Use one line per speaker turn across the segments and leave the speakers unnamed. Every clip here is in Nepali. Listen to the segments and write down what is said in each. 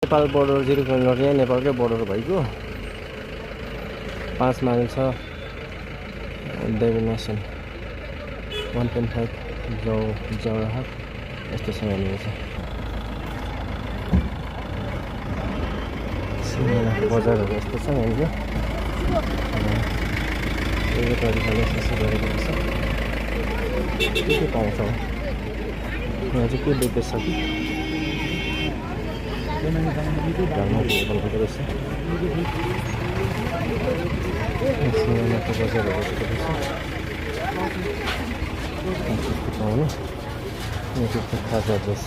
नेपाल बोर्डर 0 यहाँ नेपालकै बोर्डर भएको 5 माइल छ डेभिनेसन 1.5 जौराहाट यस्तो छ यहाँनिर चाहिँ सिनेमाको बजारहरू यस्तो छ यहाँनिर यो तरिकाले यसो गरेको रहेछ के पाउँछ यहाँ चाहिँ के देख्दैछ कि बनाएको रहेछ सिनेमाको बजारहरू यस्तो रहेछ पाउने यो खाजा रहेछ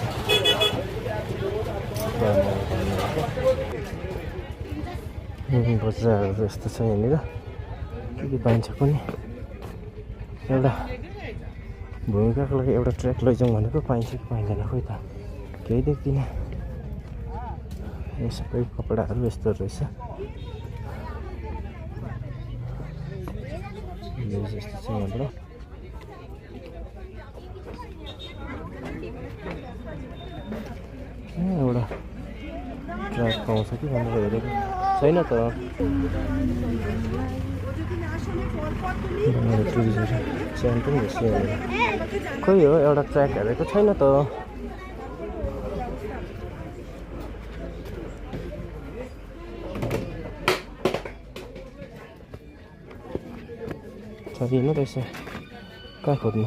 बजारहरू यस्तो छ यहाँनिर के पाइन्छ पनि एउटा भूमिकाको लागि एउटा ट्र्याक लैजाउँ भनेको पाइन्छ कि पाइँदैन खोइ त केही देख्दिनँ यो सबै कपडाहरू यस्तो रहेछ यस्तो छ यहाँबाट एउटा ट्र्याक पाउँछ कि भनेर हेरेको छैन त च्यान पनि रहेछ खोइ हो एउटा ट्र्याक हेरेको छैन त छैन रहेछ कहाँ खोज्नु